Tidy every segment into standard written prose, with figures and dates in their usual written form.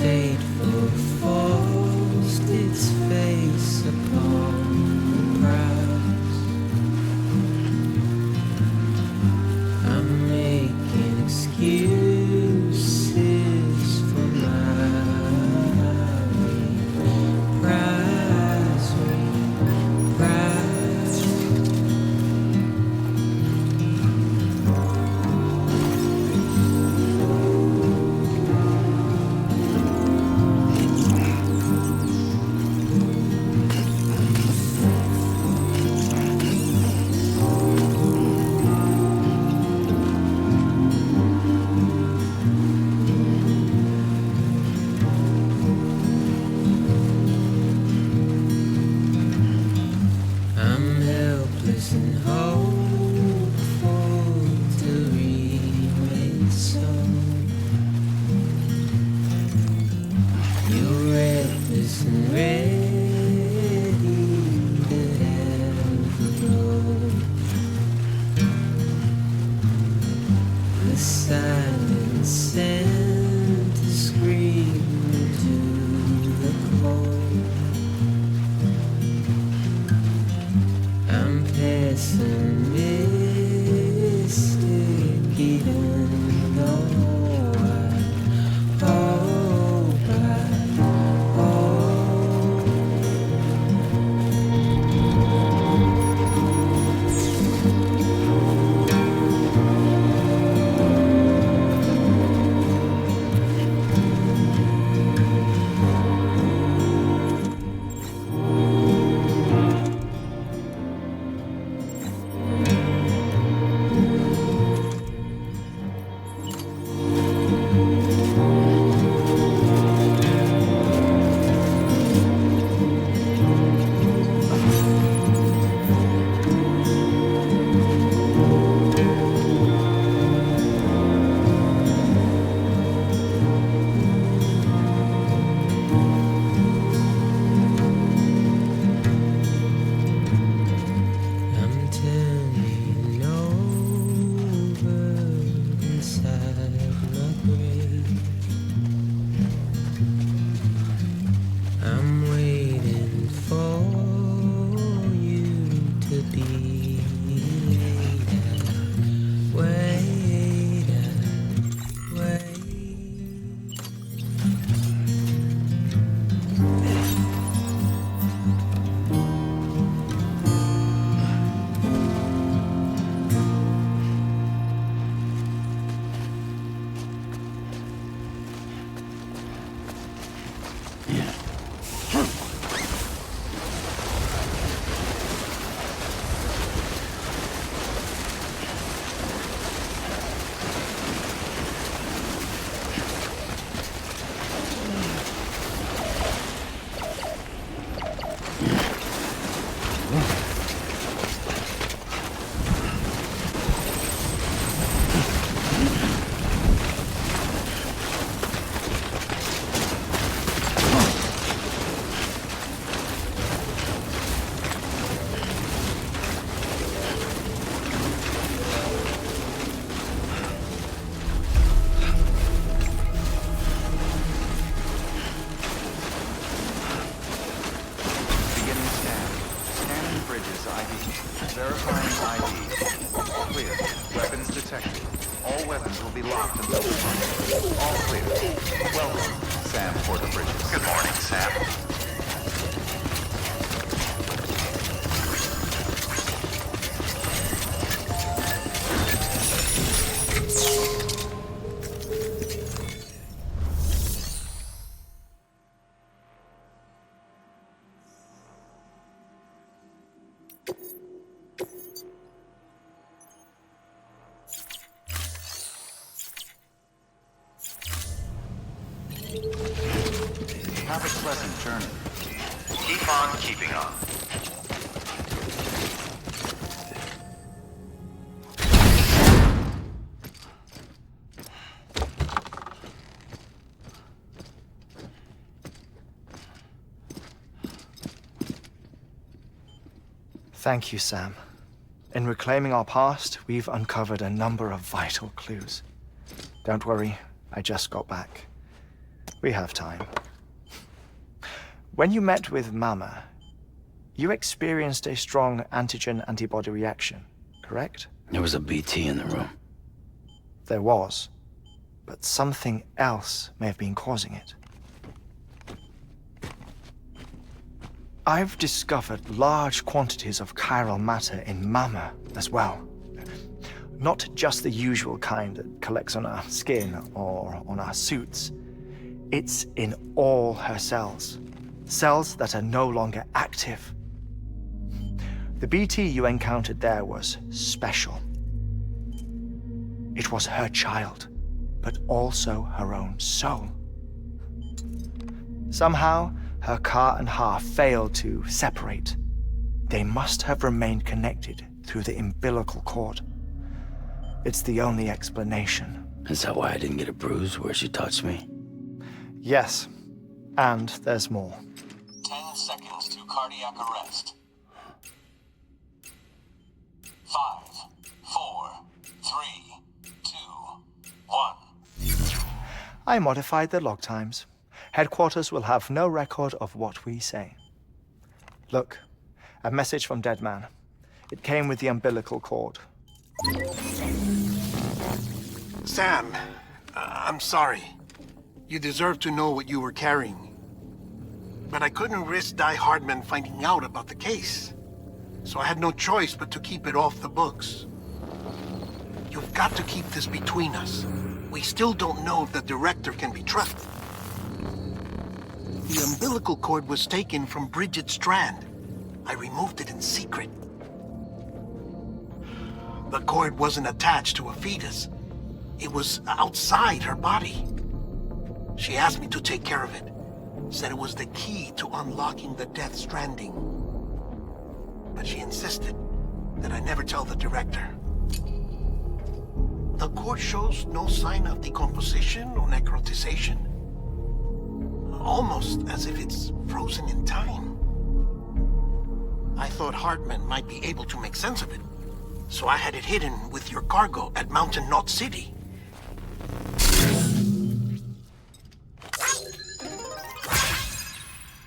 fateful falls its face upon the brass. I'm making excuses for my reprise. I'm helpless and hopeful to remain so. You're reckless and ready to ever go. The silence sent to scream into the cold. I'm pessimistic even though I hope I hope. I'm turning over inside my grave. I'm waiting for you to be wait. Verifying ID. Clear. Weapons detected. All weapons will be locked until determined. All clear. Welcome, Sam Porter Bridges. Good morning, Sam. Have a pleasant journey. Keep on keeping on. Thank you, Sam. In reclaiming our past, we've uncovered a number of vital clues. Don't worry, I just got back. We have time. When you met with Mama, you experienced a strong antigen-antibody reaction, correct? There was a BT in the room. There was, but something else may have been causing it. I've discovered large quantities of chiral matter in Mama as well. Not just the usual kind that collects on our skin or on our suits. It's in all her cells. Cells that are no longer active. The BT you encountered there was special. It was her child, but also her own soul. Somehow, her car and half failed to separate. They must have remained connected through the umbilical cord. It's the only explanation. Is that why I didn't get a bruise where she touched me? Yes, and there's more. 10 seconds to cardiac arrest. 5, 4, 3, 2, 1. I modified the log times. Headquarters will have no record of what we say. Look, a message from Dead Man. It came with the umbilical cord. Sam, I'm sorry. You deserve to know what you were carrying. But I couldn't risk Die Hardman finding out about the case. So I had no choice but to keep it off the books. You've got to keep this between us. We still don't know if the director can be trusted. The umbilical cord was taken from Bridget Strand. I removed it in secret. The cord wasn't attached to a fetus. It was outside her body. She asked me to take care of it. Said it was the key to unlocking the Death Stranding. But she insisted that I never tell the director. The cord shows no sign of decomposition or necrotization. Almost as if it's frozen in time. I thought Hartman might be able to make sense of it. So I had it hidden with your cargo at Mountain Knot City.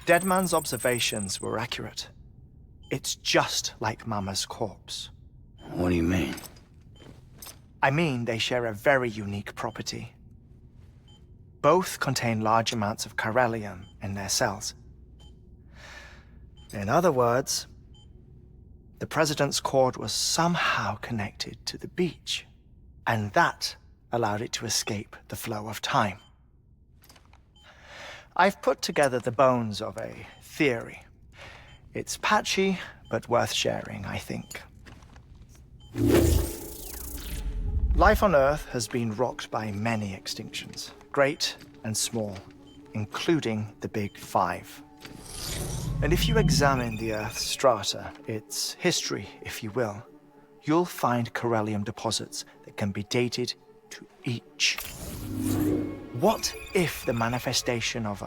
Deadman's observations were accurate. It's just like Mama's corpse. What do you mean? I mean, they share a very unique property. Both contain large amounts of chiralium in their cells. In other words, the President's cord was somehow connected to the beach, and that allowed it to escape the flow of time. I've put together the bones of a theory. It's patchy, but worth sharing, I think. Life on Earth has been rocked by many extinctions, great and small, including the Big Five. And if you examine the Earth's strata, its history, if you will, you'll find chiralium deposits that can be dated to each. What if the manifestation of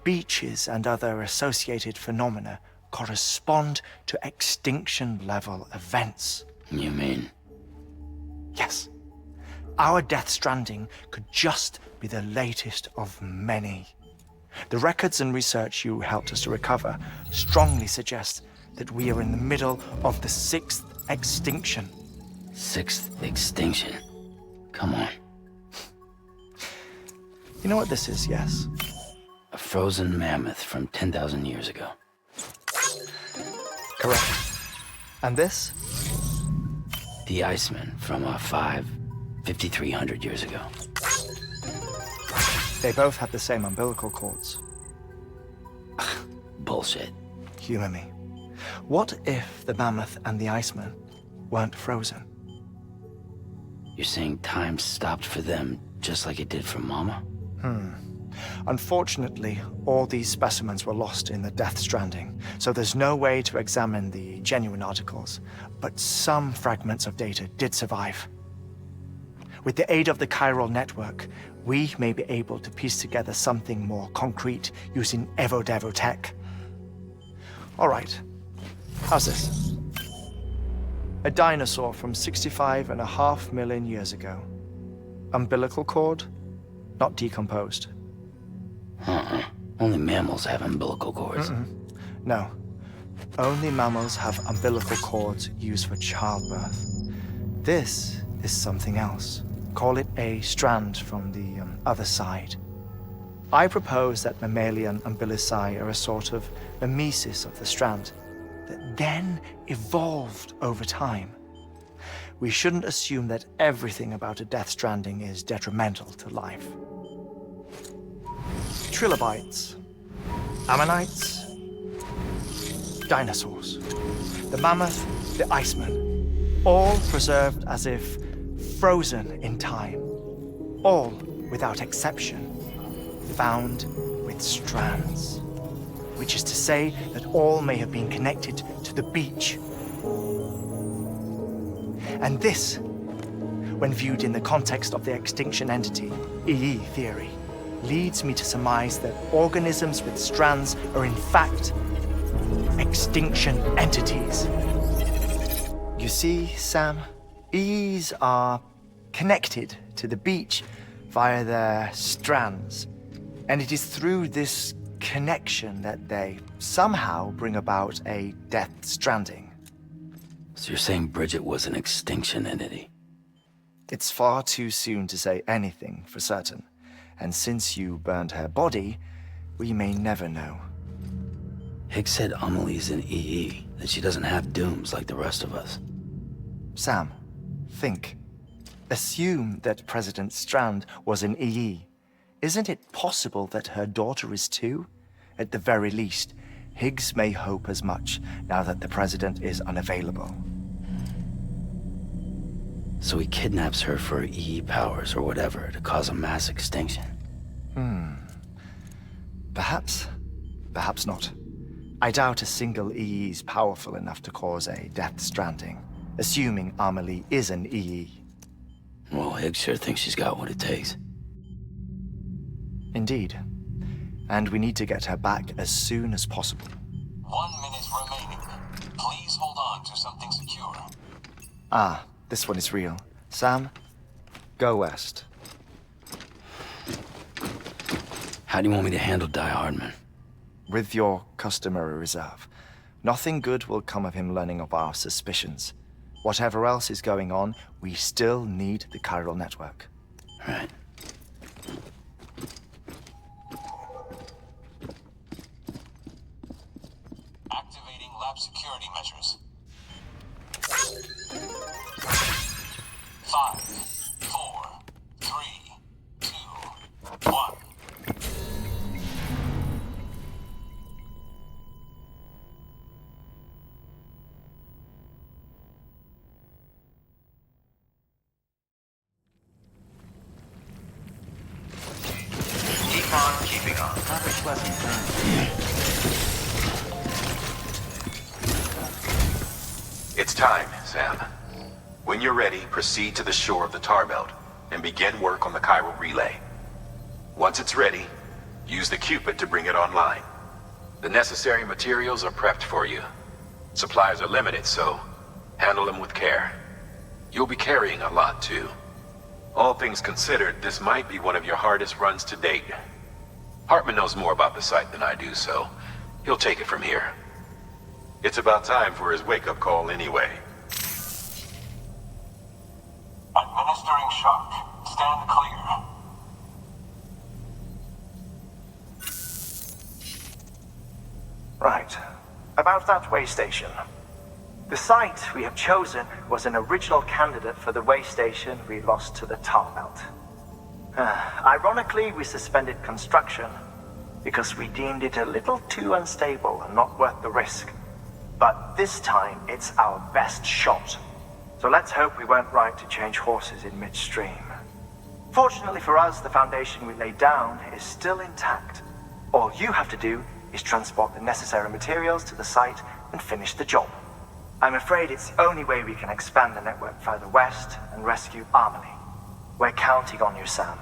beaches and other associated phenomena correspond to extinction-level events? You mean? Yes. Our Death Stranding could just be the latest of many. The records and research you helped us to recover strongly suggest that we are in the middle of the 6th extinction. 6th extinction? Come on. You know what this is, yes? A frozen mammoth from 10,000 years ago. Correct. And this? The Iceman from 5,300 years ago. They both have the same umbilical cords. Bullshit. Humor me. What if the mammoth and the Iceman weren't frozen? You're saying time stopped for them just like it did for Mama? Unfortunately, all these specimens were lost in the Death Stranding, so there's no way to examine the genuine articles, but some fragments of data did survive. With the aid of the chiral network, we may be able to piece together something more concrete using Evo-Devo tech. All right, how's this? A dinosaur from 65.5 million years ago. Umbilical cord, not decomposed. Only mammals have umbilical cords. No. Only mammals have umbilical cords used for childbirth. This is something else. Call it a strand from the other side. I propose that mammalian umbilici are a sort of mimesis of the strand that then evolved over time. We shouldn't assume that everything about a death stranding is detrimental to life. Trilobites, ammonites, dinosaurs, the mammoth, the iceman, all preserved as if frozen in time, all without exception found with strands, which is to say that all may have been connected to the beach. And this, when viewed in the context of the extinction entity, EE theory, leads me to surmise that organisms with strands are in fact extinction entities. You see, Sam, EEs are connected to the beach via their strands. And it is through this connection that they somehow bring about a death stranding. So you're saying Bridget was an extinction entity? It's far too soon to say anything for certain. And since you burned her body, we may never know. Higgs said Amelie's an EE, that she doesn't have dooms like the rest of us. Sam, think. Assume that President Strand was an EE. Isn't it possible that her daughter is too? At the very least, Higgs may hope as much now that the president is unavailable. So he kidnaps her for EE powers or whatever to cause a mass extinction. Perhaps. Perhaps not. I doubt a single EE is powerful enough to cause a death stranding, assuming Amelie is an EE. Well, Higgs sure thinks she's got what it takes. Indeed. And we need to get her back as soon as possible. 1 minute remaining. Please hold on to something secure. Ah, this one is real. Sam, go west. How do you want me to handle Die Hardman? With your customary reserve. Nothing good will come of him learning of our suspicions. Whatever else is going on, we still need the chiral network. Right. Activating lab security measures. 5, 4, 3, 2, 1. Keep on keeping on. Have a pleasant journey. It's time, Sam. When you're ready, proceed to the shore of the tar belt and begin work on the chiral relay. Once it's ready, use the Cupid to bring it online. The necessary materials are prepped for you. Supplies are limited, so handle them with care. You'll be carrying a lot, too. All things considered, this might be one of your hardest runs to date. Hartman knows more about the site than I do, so he'll take it from here. It's about time for his wake-up call anyway. Administering shock. Stand clear. Right. About that way station. The site we have chosen was an original candidate for the way station we lost to the tar belt. Ironically, we suspended construction because we deemed it a little too unstable and not worth the risk. But this time, it's our best shot. So let's hope we weren't right to change horses in midstream. Fortunately for us, the foundation we laid down is still intact. All you have to do is transport the necessary materials to the site and finish the job. I'm afraid it's the only way we can expand the network further west and rescue Amelie. We're counting on you, Sam.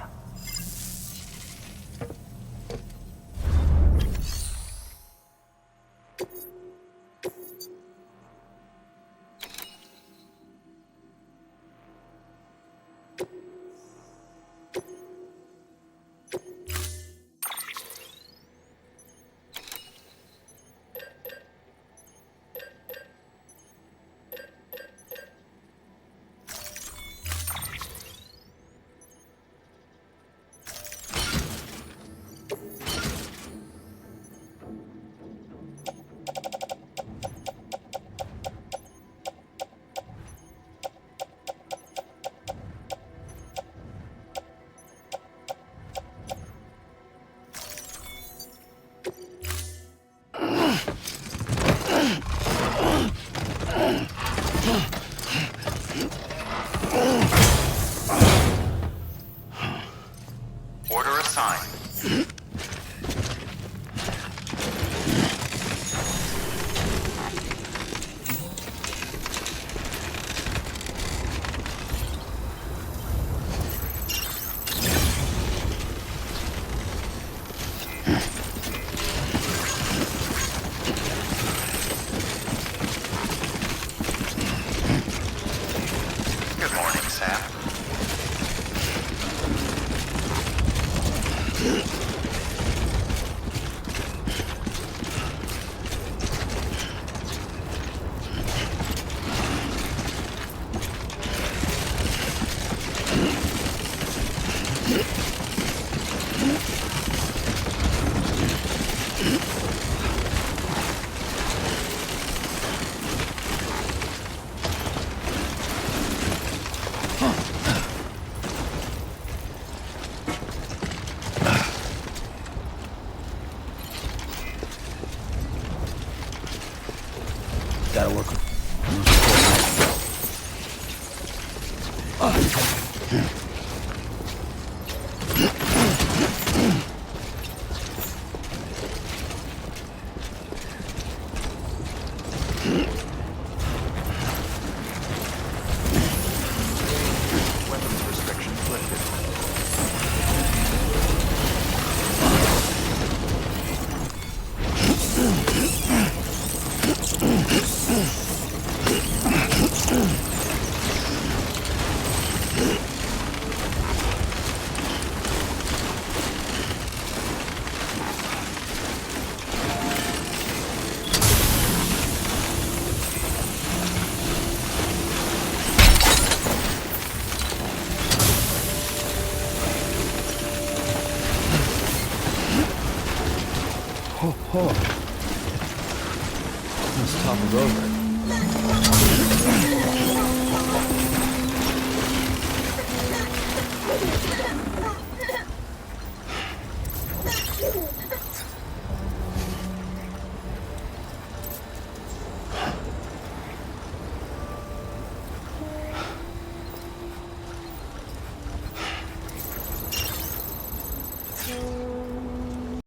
Let's topple over.